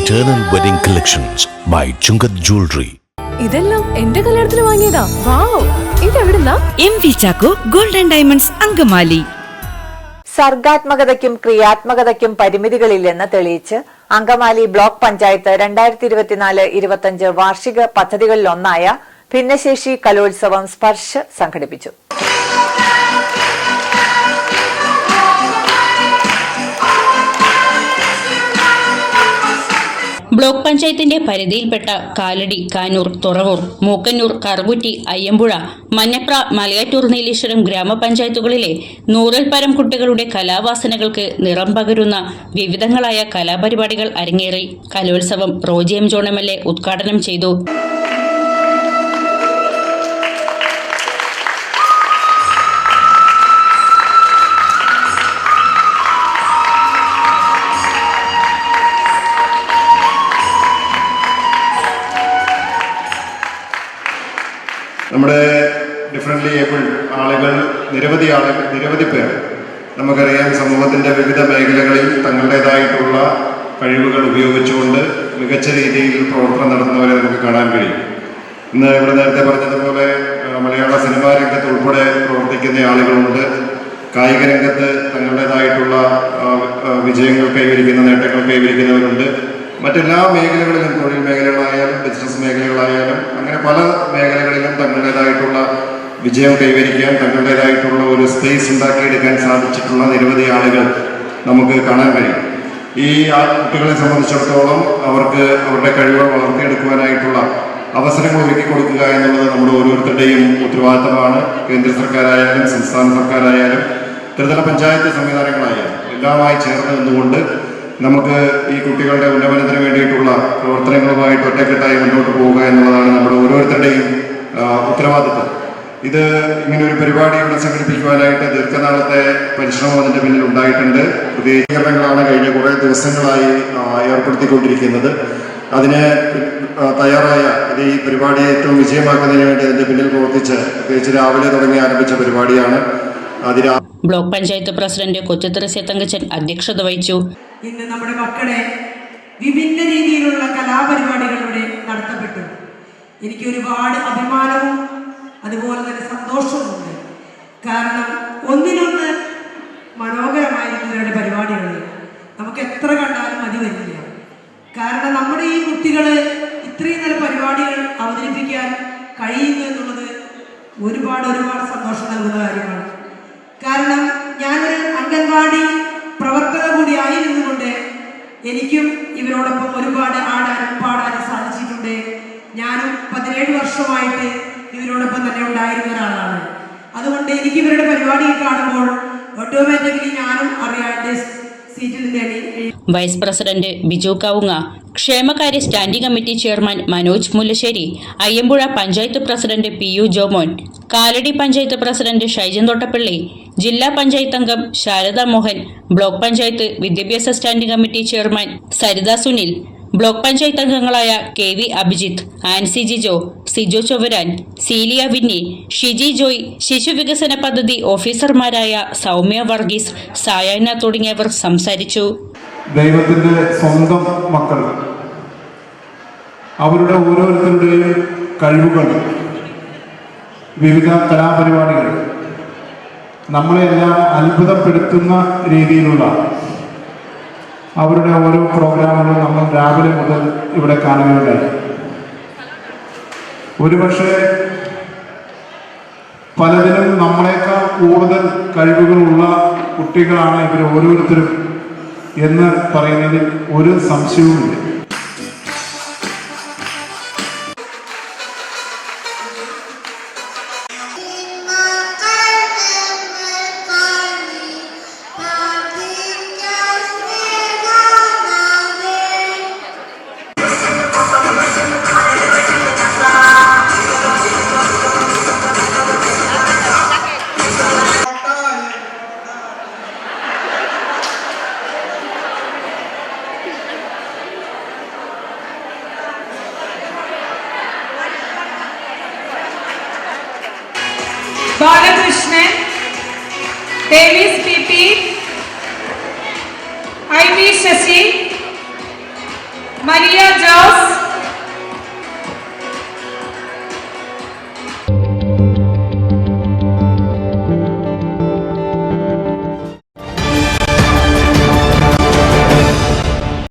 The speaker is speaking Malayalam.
Eternal Wedding Collections by Chungat Jewelry. ഇതെല്ലാം എന്റെ കല്യാണത്തിന് വാങ്ങിയതാ. വാവ്, ഇതെവിടുന്നാ? MV Chacko golden diamonds Angamaly. സർഗാത്മകതയ്ക്കും ക്രിയാത്മകതയ്ക്കും പരിമിതികളില്ലെന്ന് തെളിയിച്ച് അങ്കമാലി ബ്ലോക്ക് പഞ്ചായത്ത് 2024-25 വാർഷിക പദ്ധതികളിലൊന്നായ ഭിന്നശേഷി കലോത്സവം സ്പർശ് സംഘടിപ്പിച്ചു. ബ്ലോക്ക് പഞ്ചായത്തിന്റെ പരിധിയിൽപ്പെട്ട കാലടി, കാനൂർ, തുറവൂർ, മൂക്കന്നൂർ, കറുകുറ്റി, അയ്യമ്പുഴ, മഞ്ഞപ്ര, മലയാറ്റൂർ, നീലേശ്വരം ഗ്രാമപഞ്ചായത്തുകളിലെ 100-ൽ പരം കുട്ടികളുടെ കലാവാസനകൾക്ക് നിറം പകരുന്ന വിവിധങ്ങളായ കലാപരിപാടികൾ അരങ്ങേറി. കലോത്സവം റോജി എം ജോൺ MLA ഉദ്ഘാടനം ചെയ്തു. നമ്മുടെ ഡിഫറൻ്റ്ലി ഏബിൾഡ് ആളുകൾ നിരവധി പേർ നമുക്കറിയാം, സമൂഹത്തിൻ്റെ വിവിധ മേഖലകളിൽ തങ്ങളുടേതായിട്ടുള്ള കഴിവുകൾ ഉപയോഗിച്ചുകൊണ്ട് മികച്ച രീതിയിൽ പ്രവർത്തനം നടത്തുന്നവരെ നമുക്ക് കാണാൻ കഴിയും. ഇന്ന് ഇവിടെ നേരത്തെ പറഞ്ഞതുപോലെ മലയാള സിനിമാ രംഗത്ത് ഉൾപ്പെടെ പ്രവർത്തിക്കുന്ന ആളുകളുണ്ട്. കായിക രംഗത്ത് തങ്ങളുടേതായിട്ടുള്ള വിജയങ്ങൾ കൈവരിക്കുന്ന, നേട്ടങ്ങൾ കൈവരിക്കുന്നവരുണ്ട്. മറ്റെല്ലാ മേഖലകളിലും, തൊഴിൽ മേഖലകളായാലും ബിസിനസ് മേഖലകളായാലും അങ്ങനെ പല മേഖലകളിലും തങ്ങളുടേതായിട്ടുള്ള വിജയം കൈവരിക്കാൻ, തങ്ങളുടേതായിട്ടുള്ള ഒരു സ്പേസ് ഉണ്ടാക്കിയെടുക്കാൻ സാധിച്ചിട്ടുള്ള നിരവധി ആളുകൾ നമുക്ക് കാണാൻ കഴിയും. ഈ കുട്ടികളെ സംബന്ധിച്ചിടത്തോളം അവർക്ക് അവരുടെ കഴിവുകൾ വളർത്തിയെടുക്കുവാനായിട്ടുള്ള അവസരങ്ങൾ ഒരുക്കി കൊടുക്കുക എന്നുള്ളത് നമ്മുടെ ഓരോരുത്തരുടെയും ഉത്തരവാദിത്തമാണ്. കേന്ദ്ര സർക്കാരായാലും സംസ്ഥാന സർക്കാരായാലും ത്രിതല പഞ്ചായത്ത് സംവിധാനങ്ങളായാലും എല്ലാമായി ചേർന്ന് നിന്നുകൊണ്ട് നമുക്ക് ഈ കുട്ടികളുടെ ഉന്നമനത്തിന് വേണ്ടിയിട്ടുള്ള പ്രവർത്തനങ്ങളുമായിട്ട് ഒറ്റക്കെട്ടായി മുന്നോട്ട് പോവുക എന്നുള്ളതാണ് നമ്മുടെ ഓരോരുത്തരുടെയും ഉത്തരവാദിത്വം. ഇത് ഇങ്ങനെ ഒരു പരിപാടി ഇവിടെ സംഘടിപ്പിക്കുവാനായിട്ട് ദീർഘനാളത്തെ പരിശ്രമം അതിൻ്റെ പിന്നിൽ ഉണ്ടായിട്ടുണ്ട്. പ്രതികരണങ്ങളാണ് കഴിഞ്ഞ കുറേ ദിവസങ്ങളായി ഏർപ്പെടുത്തിക്കൊണ്ടിരിക്കുന്നത്. അതിന് തയ്യാറായ ഈ പരിപാടി ഏറ്റവും വിജയമാക്കുന്നതിന് വേണ്ടി അതിൻ്റെ പിന്നിൽ പ്രവർത്തിച്ച് പ്രത്യേകിച്ച് രാവിലെ തുടങ്ങി ആരംഭിച്ച പരിപാടിയാണ്. ബ്ലോക്ക് പഞ്ചായത്ത് പ്രസിഡന്റ് കൊച്ചുത്രസ്യ തങ്കച്ചൻ അധ്യക്ഷത വഹിച്ചു. ഇന്ന് നമ്മുടെ മക്കളെ വിഭിന്ന രീതിയിലുള്ള കലാപരിപാടികളിലൂടെ നടത്തപ്പെട്ടു. എനിക്ക് ഒരുപാട് അഭിമാനവും അതുപോലെ തന്നെ സന്തോഷവുമുണ്ട്. കാരണം ഒന്നിനൊന്ന് മനോഹരമായിരിക്കും ഇവരുടെ പരിപാടികൾ. നമുക്ക് എത്ര കണ്ടാലും മതി വരില്ല. കാരണം നമ്മുടെ ഈ കുട്ടികൾ ഇത്രയും നല്ല പരിപാടികൾ അവതരിപ്പിക്കാൻ കഴിയുന്നു എന്നുള്ളത് ഒരുപാട് സന്തോഷം നൽകുന്ന കാര്യമാണ്. കാരണം ഞാനൊരു അംഗൻവാടി പ്രവർത്തക കൂടി ആയിരുന്നുകൊണ്ട് എനിക്കും ഇവരോടൊപ്പം ഒരുപാട് ആടാനും പാടാനും സാധിച്ചിട്ടുണ്ട്. ഞാനും 17 വർഷമായിട്ട് ഇവരോടൊപ്പം തന്നെ ഉണ്ടായിരുന്ന ഒരാളാണ്. അതുകൊണ്ട് എനിക്ക് ഇവരുടെ പരിപാടി കാണുമ്പോൾ ഓട്ടോമാറ്റിക്കലി ഞാനും അറിയാണ്ട് സീറ്റിൽ നേടി. വൈസ് പ്രസിഡന്റ് ബിജു കവുങ്ങ, ക്ഷേമകാര്യ standing committee chairman Manoj Mullassery, Ayyampuzha panchayat president PU Jomon, Kalady panchayat president Shaijan Thottappally, ജില്ലാ പഞ്ചായത്ത് അംഗം ശാരദ മോഹൻ, ബ്ലോക്ക് പഞ്ചായത്ത് വിദ്യാഭ്യാസ standing committee chairman Saritha Sunil, block panchayat അംഗങ്ങളായ KV അഭിജിത്ത്, ആൻസി ജിജോ, സിജോ ചൊവരാൻ, സീലിയ വിന്നി, ഷിജി ജോയ്, ശിശുവികസന പദ്ധതി ഓഫീസർമാരായ സൗമ്യ വർഗീസ്, സായാന തുടങ്ങിയവർ സംസാരിച്ചു. ദൈവത്തിന്റെ സ്വന്തം മക്കൾ, അവരുടെ ഓരോരുത്തരുടെയും കഴിവുകൾ, വിവിധ കലാപരിപാടികൾ നമ്മളെല്ലാം അത്ഭുതപ്പെടുത്തുന്ന രീതിയിലുള്ള അവരുടെ ഓരോ പ്രോഗ്രാമുകളും നമ്മൾ രാവിലെ മുതൽ ഇവിടെ കാണുകയുണ്ടായി. ഒരുപക്ഷെ പലതിനും നമ്മളെക്കാൾ കൂടുതൽ കഴിവുകളുള്ള കുട്ടികളാണ് ഇവർ ഓരോരുത്തരും എന്ന് പറയുന്നതിൽ ഒരു സംശയവുമില്ല. Balakrishnan, Davis PP, IV Shashi, Maria Jose,